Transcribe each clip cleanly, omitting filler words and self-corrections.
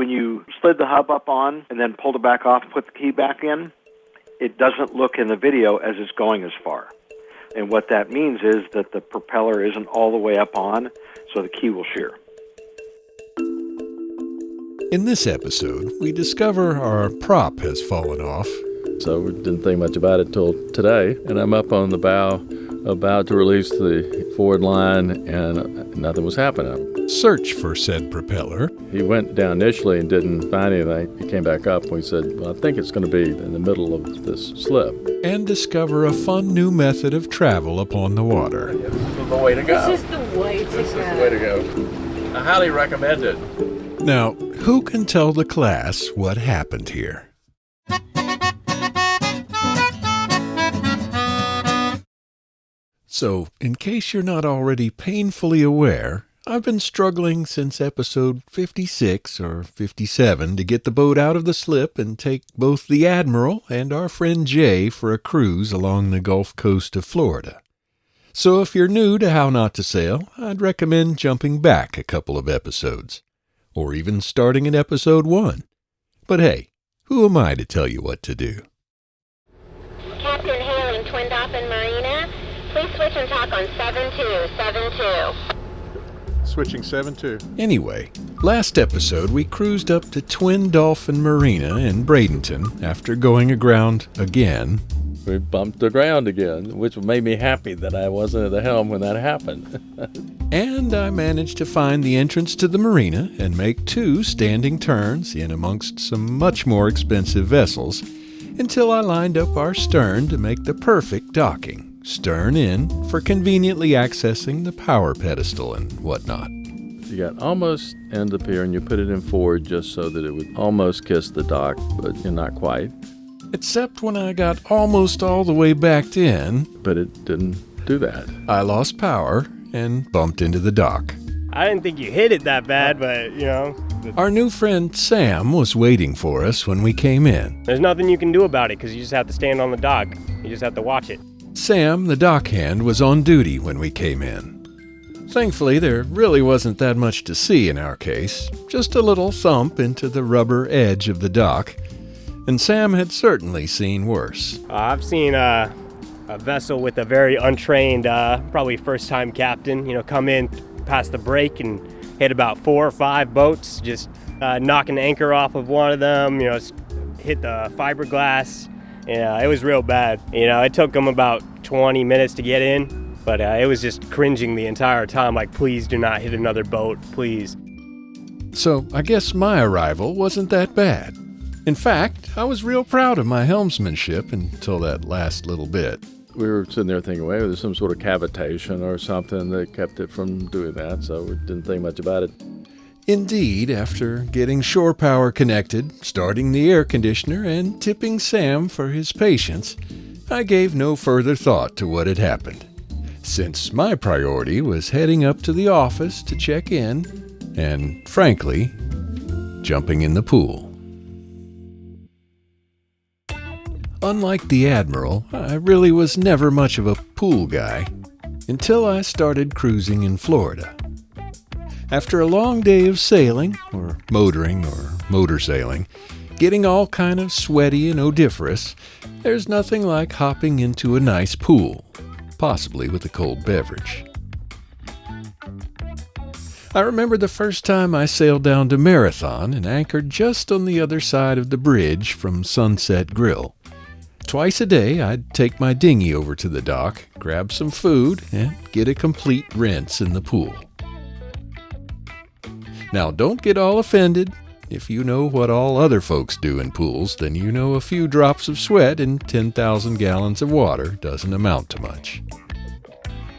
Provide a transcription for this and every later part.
when you slid the hub up on and then pulled it back off, put the key back in, it doesn't look in the video as it's going as far. And what that means is that the propeller isn't all the way up on, so the key will shear. In this episode, we discover our prop has fallen off. So we didn't think much about it till today, and I'm up on the bow about to release the forward line, and nothing was happening. Search for said propeller. He went down initially and didn't find anything. He came back up and we said, well, I think it's going to be in the middle of this slip. And discover a fun new method of travel upon the water. This is the way to go. This is the way to go. This is the way to go. I highly recommend it. Now, who can tell the class what happened here? So, in case you're not already painfully aware, I've been struggling since episode 56 or 57 to get the boat out of the slip and take both the Admiral and our friend Jay for a cruise along the Gulf Coast of Florida. So if you're new to How Not to Sail, I'd recommend jumping back a couple of episodes, or even starting at episode 1. But hey, who am I to tell you what to do? Captain hailing Twin Dolphin Marina. Please switch and talk on 7272. Switching 7-2. Anyway, last episode we cruised up to Twin Dolphin Marina in Bradenton after going aground again. We bumped the ground again, which made me happy that I wasn't at the helm when that happened. And I managed to find the entrance to the marina and make 2 standing turns in amongst some much more expensive vessels until I lined up our stern to make the perfect docking. Stern in for conveniently accessing the power pedestal and whatnot. You got almost end the pier and you put it in forward just so that it would almost kiss the dock, but not quite. Except when I got almost all the way backed in. But it didn't do that. I lost power and bumped into the dock. I didn't think you hit it that bad, but, Our new friend Sam was waiting for us when we came in. There's nothing you can do about it because you just have to stand on the dock. You just have to watch it. Sam, the dockhand, was on duty when we came in. Thankfully, there really wasn't that much to see in our case, just a little thump into the rubber edge of the dock, and Sam had certainly seen worse. I've seen a vessel with a very untrained, probably first-time captain, come in past the break and hit about 4 or 5 boats, just knock an anchor off of one of them, hit the fiberglass. Yeah, it was real bad. It took them about 20 minutes to get in, but it was just cringing the entire time, like, please do not hit another boat, please. So I guess my arrival wasn't that bad. In fact, I was real proud of my helmsmanship until that last little bit. We were sitting there thinking, well, there's some sort of cavitation or something that kept it from doing that, so we didn't think much about it. Indeed, after getting shore power connected, starting the air conditioner, and tipping Sam for his patience, I gave no further thought to what had happened, since my priority was heading up to the office to check in, and, frankly, jumping in the pool. Unlike the Admiral, I really was never much of a pool guy, until I started cruising in Florida. After a long day of sailing, or motoring, or motor sailing, getting all kind of sweaty and odoriferous, there's nothing like hopping into a nice pool, possibly with a cold beverage. I remember the first time I sailed down to Marathon and anchored just on the other side of the bridge from Sunset Grill. Twice a day, I'd take my dinghy over to the dock, grab some food, and get a complete rinse in the pool. Now, don't get all offended. If you know what all other folks do in pools, then you know a few drops of sweat in 10,000 gallons of water doesn't amount to much.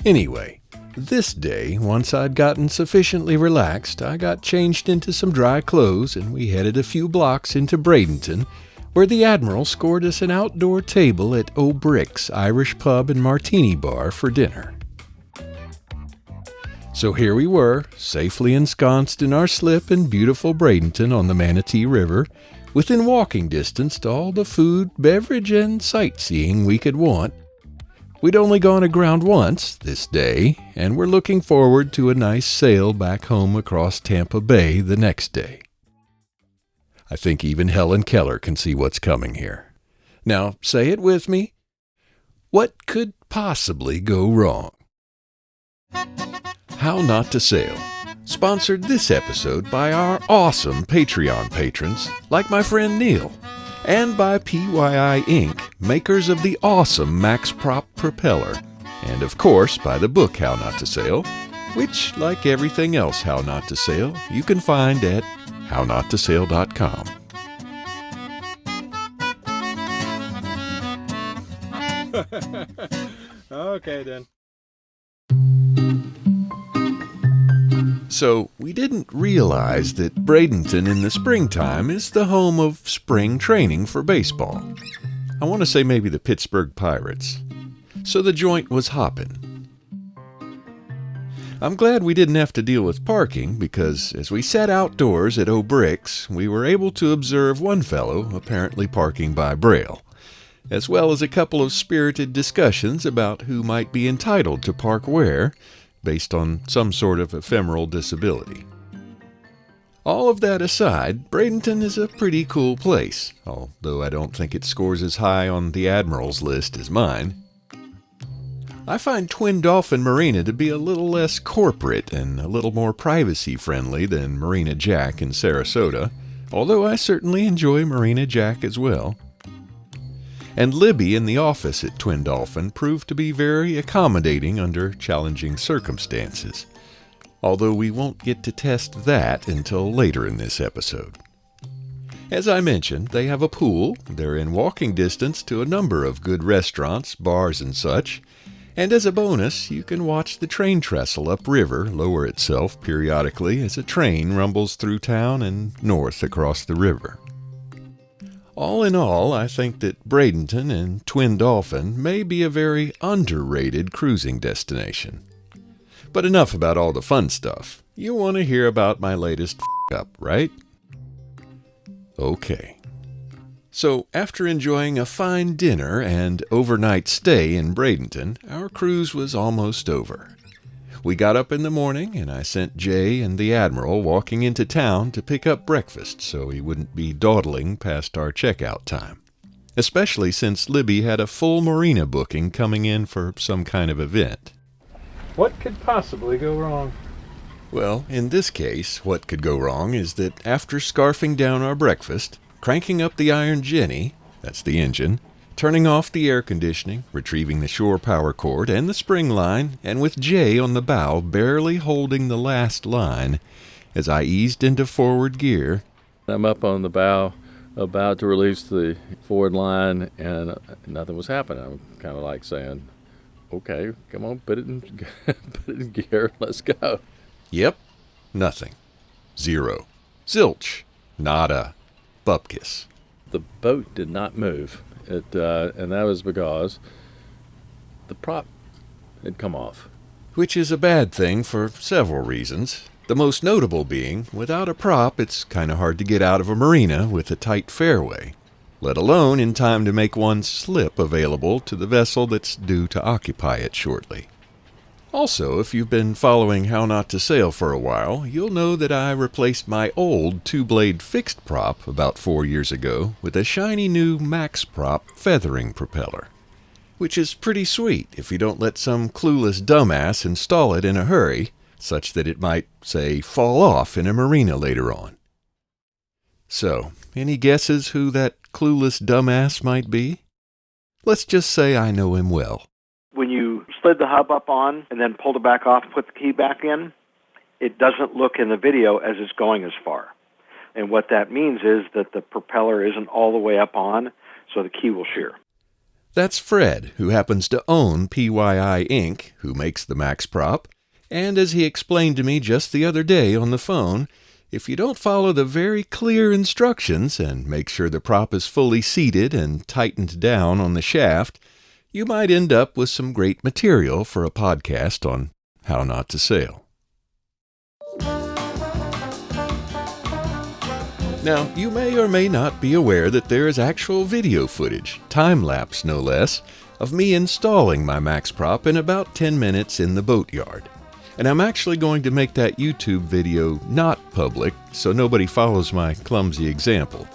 Anyway, this day, once I'd gotten sufficiently relaxed, I got changed into some dry clothes and we headed a few blocks into Bradenton, where the Admiral scored us an outdoor table at O'Brick's Irish Pub and Martini Bar for dinner. So here we were, safely ensconced in our slip in beautiful Bradenton on the Manatee River, within walking distance to all the food, beverage, and sightseeing we could want. We'd only gone aground once this day, and we're looking forward to a nice sail back home across Tampa Bay the next day. I think even Helen Keller can see what's coming here. Now, say it with me. What could possibly go wrong? How Not to Sail sponsored this episode by our awesome Patreon patrons, like my friend Neil, and by PYI Inc., makers of the awesome Max Prop propeller, and of course by the book How Not to Sail, which, like everything else How Not to Sail, you can find at hownottosail.com. Okay, then. So, we didn't realize that Bradenton in the springtime is the home of spring training for baseball. I want to say maybe the Pittsburgh Pirates. So the joint was hopping. I'm glad we didn't have to deal with parking because as we sat outdoors at O'Bricks, we were able to observe one fellow apparently parking by Braille, as well as a couple of spirited discussions about who might be entitled to park where, based on some sort of ephemeral disability. All of that aside, Bradenton is a pretty cool place, although I don't think it scores as high on the Admiral's list as mine. I find Twin Dolphin Marina to be a little less corporate and a little more privacy-friendly than Marina Jack in Sarasota, although I certainly enjoy Marina Jack as well. And Libby in the office at Twin Dolphin proved to be very accommodating under challenging circumstances, although we won't get to test that until later in this episode. As I mentioned, they have a pool, they're in walking distance to a number of good restaurants, bars and such, and as a bonus, you can watch the train trestle upriver lower itself periodically as a train rumbles through town and north across the river. All in all, I think that Bradenton and Twin Dolphin may be a very underrated cruising destination. But enough about all the fun stuff. You want to hear about my latest f***up, right? Okay. So, after enjoying a fine dinner and overnight stay in Bradenton, our cruise was almost over. We got up in the morning, and I sent Jay and the Admiral walking into town to pick up breakfast so he wouldn't be dawdling past our checkout time, especially since Libby had a full marina booking coming in for some kind of event. What could possibly go wrong? Well, in this case, what could go wrong is that after scarfing down our breakfast, cranking up the Iron Jenny, that's the engine, turning off the air conditioning, retrieving the shore power cord and the spring line, and with Jay on the bow barely holding the last line, as I eased into forward gear. I'm up on the bow, about to release the forward line, and nothing was happening. I'm kind of like saying, okay, come on, put it in gear, let's go. Yep, nothing. Zero. Zilch. Nada. Bupkis. The boat did not move, and that was because the prop had come off. Which is a bad thing for several reasons. The most notable being, without a prop, it's kind of hard to get out of a marina with a tight fairway, let alone in time to make one's slip available to the vessel that's due to occupy it shortly. Also, if you've been following How Not to Sail for a while, you'll know that I replaced my old two-blade fixed prop about 4 years ago with a shiny new Max Prop feathering propeller, which is pretty sweet if you don't let some clueless dumbass install it in a hurry, such that it might, say, fall off in a marina later on. So, any guesses who that clueless dumbass might be? Let's just say I know him well. When you slid the hub up on and then pulled it back off, put the key back in, it doesn't look in the video as it's going as far. And what that means is that the propeller isn't all the way up on, so the key will shear. That's Fred, who happens to own PYI Inc., who makes the Max Prop, and as he explained to me just the other day on the phone, if you don't follow the very clear instructions and make sure the prop is fully seated and tightened down on the shaft, you might end up with some great material for a podcast on How Not to Sail. Now, you may or may not be aware that there is actual video footage, time-lapse no less, of me installing my Max Prop in about 10 minutes in the boatyard, And I'm actually going to make that YouTube video not public so nobody follows my clumsy example.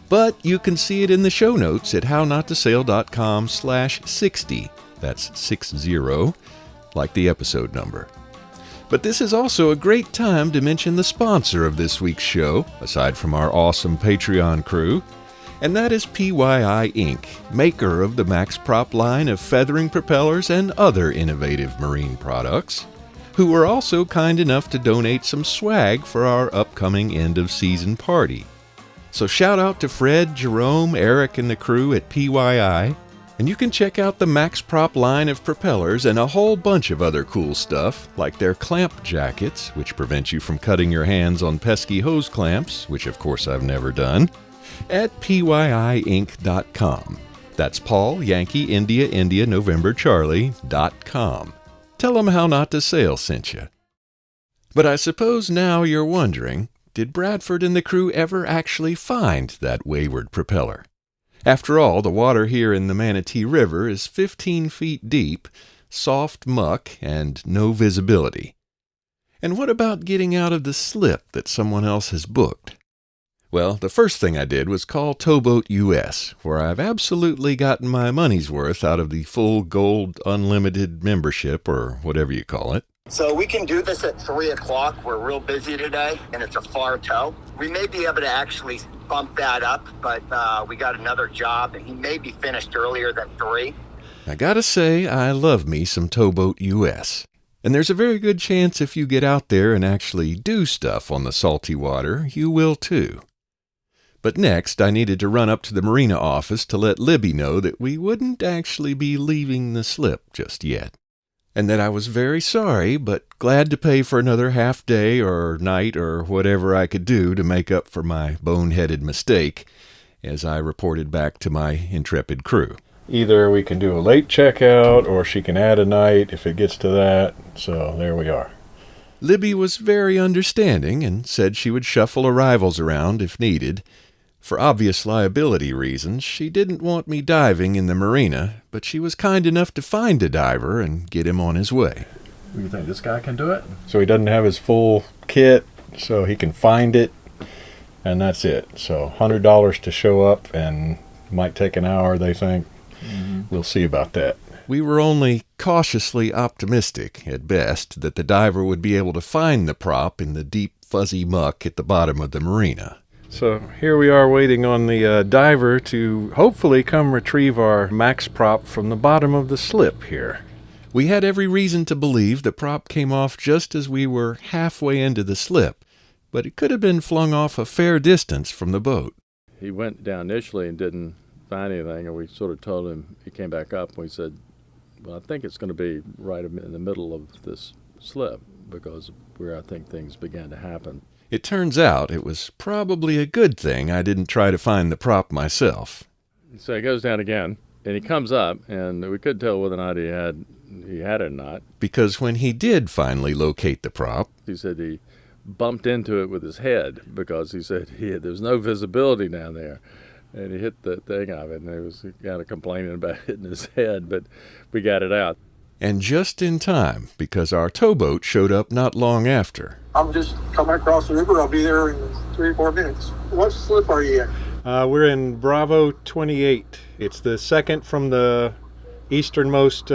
But you can see it in the show notes at hownotosail.com/60. That's 60, like the episode number. But this is also a great time to mention the sponsor of this week's show, aside from our awesome Patreon crew, and that is PYI Inc., maker of the Max Prop line of feathering propellers and other innovative marine products, who were also kind enough to donate some swag for our upcoming end-of-season party. So shout out to Fred, Jerome, Eric, and the crew at PYI, and you can check out the Max Prop line of propellers and a whole bunch of other cool stuff, like their clamp jackets, which prevent you from cutting your hands on pesky hose clamps, which of course I've never done, at pyiinc.com. That's Paul, Yankee, India, November, Charlie.com. Tell them How Not to Sail sent you. But I suppose now you're wondering, did Bradford and the crew ever actually find that wayward propeller? After all, the water here in the Manatee River is 15 feet deep, soft muck, and no visibility. And what about getting out of the slip that someone else has booked? Well, the first thing I did was call Towboat US, where I've absolutely gotten my money's worth out of the full gold unlimited membership, or whatever you call it. So we can do this at 3 o'clock. We're real busy today, and it's a far tow. We may be able to actually bump that up, but we got another job, and he may be finished earlier than 3. I gotta say, I love me some Towboat US. And there's a very good chance if you get out there and actually do stuff on the salty water, you will too. But next, I needed to run up to the marina office to let Libby know that we wouldn't actually be leaving the slip just yet. And that I was very sorry, but glad to pay for another half day or night or whatever I could do to make up for my boneheaded mistake, as I reported back to my intrepid crew. Either we can do a late checkout, or she can add a night if it gets to that, so there we are. Libby was very understanding and said she would shuffle arrivals around if needed. For obvious liability reasons, she didn't want me diving in the marina, but she was kind enough to find a diver and get him on his way. Do you think this guy can do it? So he doesn't have his full kit, so he can find it, and that's it. So $100 to show up, and might take an hour, they think. We'll see about that. We were only cautiously optimistic, at best, that the diver would be able to find the prop in the deep, fuzzy muck at the bottom of the marina. So here we are waiting on the diver to hopefully come retrieve our Max Prop from the bottom of the slip here. We had every reason to believe the prop came off just as we were halfway into the slip, but it could have been flung off a fair distance from the boat. He went down initially and didn't find anything, and we sort of told him, he came back up, and we said, well, I think it's going to be right in the middle of this slip, because where I think things began to happen. It turns out it was probably a good thing I didn't try to find the prop myself. So he goes down again, and he comes up, and we couldn't tell whether or not he had it or not. Because when he did finally locate the prop, he said he bumped into it with his head, because he said there was no visibility down there. And he hit the thing of it, and he was kind of complaining about hitting his head, but we got it out. And just in time, because our towboat showed up not long after. I'm just coming across the river. I'll be there in 3 or 4 minutes. What slip are you in? We're in Bravo 28. It's the second from the easternmost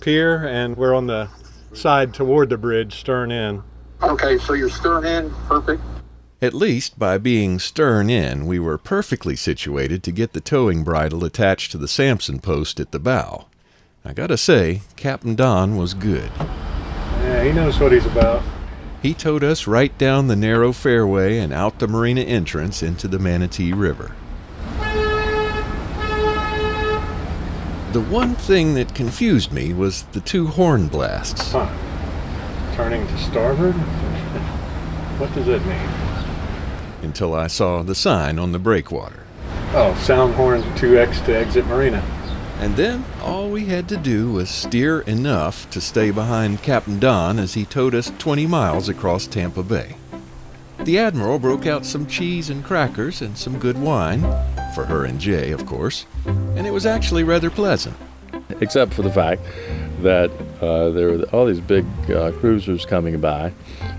pier, and we're on the side toward the bridge, stern in. Okay, so you're stern in. Perfect. At least, by being stern in, we were perfectly situated to get the towing bridle attached to the Samson post at the bow. I gotta say, Captain Don was good. Yeah, he knows what he's about. He towed us right down the narrow fairway and out the marina entrance into the Manatee River. The one thing that confused me was the 2 horn blasts. Huh. Turning to starboard? What does that mean? Until I saw the sign on the breakwater. Oh, sound horn 2X to exit marina. And then all we had to do was steer enough to stay behind Captain Don as he towed us 20 miles across Tampa Bay. The Admiral broke out some cheese and crackers and some good wine, for her and Jay, of course, and it was actually rather pleasant. Except for the fact that there were all these big cruisers coming by,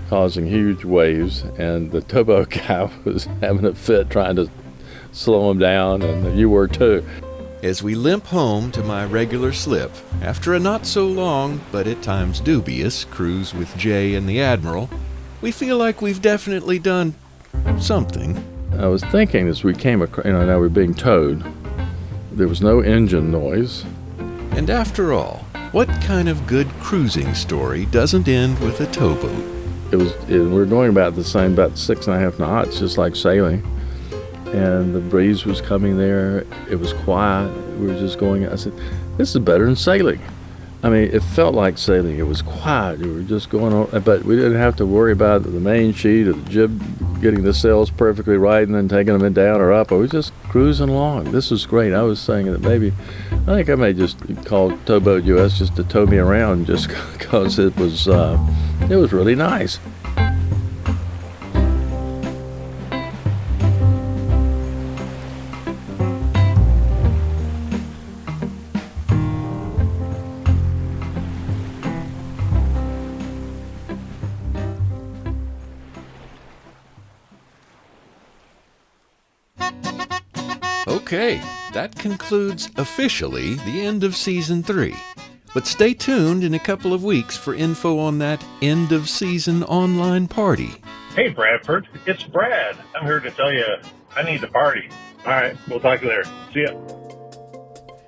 causing huge waves, and the towboat guy was having a fit trying to slow him down, and you were too. As we limp home to my regular slip, after a not so long, but at times dubious, cruise with Jay and the Admiral, we feel like we've definitely done something. I was thinking as we came across, now we're being towed, there was no engine noise. And after all, what kind of good cruising story doesn't end with a towboat? We were going about 6.5 knots, just like sailing. And the breeze was coming there. It was quiet. We were just going. I said, this is better than sailing. I mean, it felt like sailing. It was quiet. We were just going on, but we didn't have to worry about the main sheet or the jib getting the sails perfectly right and then taking them down or up. I was just cruising along. This was great. I was saying that I think I may just call Towboat US just to tow me around just because it was really nice. Okay, that concludes officially the end of Season 3. But stay tuned in a couple of weeks for info on that end-of-season online party. Hey, Bradford, it's Brad. I'm here to tell you I need to party. All right, we'll talk later. See ya.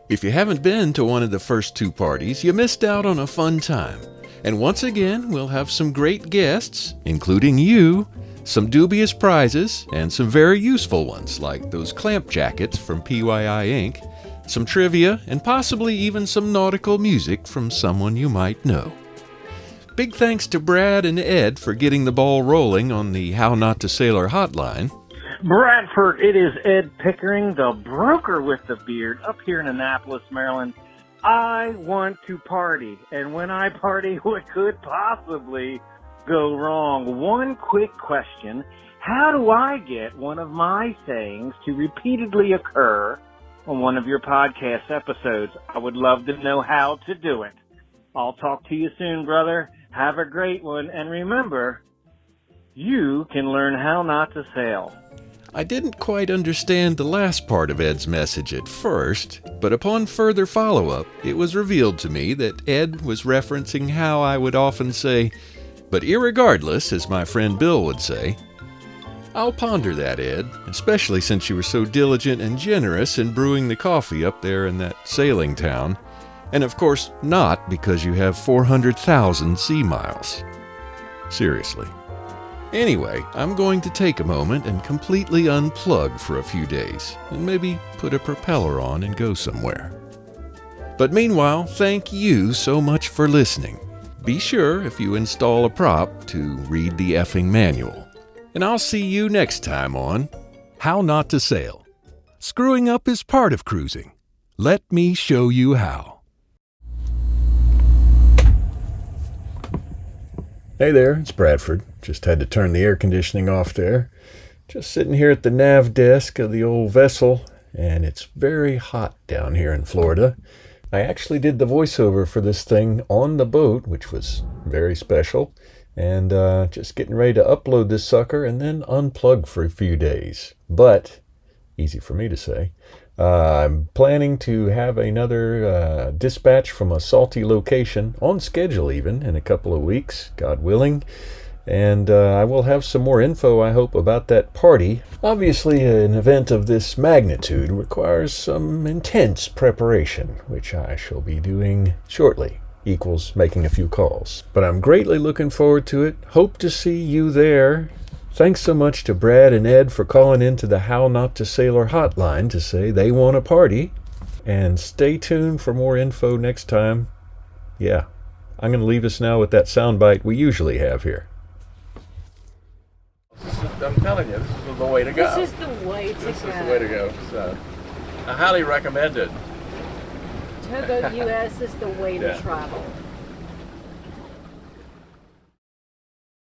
If you haven't been to one of the first 2 parties, you missed out on a fun time. And once again, we'll have some great guests, including you, some dubious prizes, and some very useful ones, like those clamp jackets from PYI Inc., some trivia, and possibly even some nautical music from someone you might know. Big thanks to Brad and Ed for getting the ball rolling on the How Not to Sailor hotline. Bradford, it is Ed Pickering, the broker with the beard, up here in Annapolis, Maryland. I want to party, and when I party, what could possibly go wrong? One quick question. How do I get one of my sayings to repeatedly occur on one of your podcast episodes? I would love to know how to do it. I'll talk to you soon, brother. Have a great one. And remember, you can learn how not to sail. I didn't quite understand the last part of Ed's message at first, but upon further follow-up, it was revealed to me that Ed was referencing how I would often say, but irregardless, as my friend Bill would say. I'll ponder that, Ed, especially since you were so diligent and generous in brewing the coffee up there in that sailing town. And of course, not because you have 400,000 sea miles. Seriously. Anyway, I'm going to take a moment and completely unplug for a few days, and maybe put a propeller on and go somewhere. But meanwhile, thank you so much for listening. Be sure, if you install a prop, to read the effing manual. And I'll see you next time on How Not to Sail. Screwing up is part of cruising. Let me show you how. Hey there, it's Bradford. Just had to turn the air conditioning off there. Just sitting here at the nav desk of the old vessel, and it's very hot down here in Florida. I actually did the voiceover for this thing on the boat, which was very special, and just getting ready to upload this sucker and then unplug for a few days. But, easy for me to say, I'm planning to have another dispatch from a salty location, on schedule even, in a couple of weeks, God willing. And I will have some more info, I hope, about that party. Obviously, an event of this magnitude requires some intense preparation, which I shall be doing shortly, equals making a few calls. But I'm greatly looking forward to it. Hope to see you there. Thanks so much to Brad and Ed for calling into the How Not to Sailor hotline to say they want a party. And stay tuned for more info next time. Yeah, I'm going to leave us now with that soundbite we usually have here. I'm telling you, this is the way to go. This is the way to go. This is the way to go. So, I highly recommend it. Towboat US is the way to travel.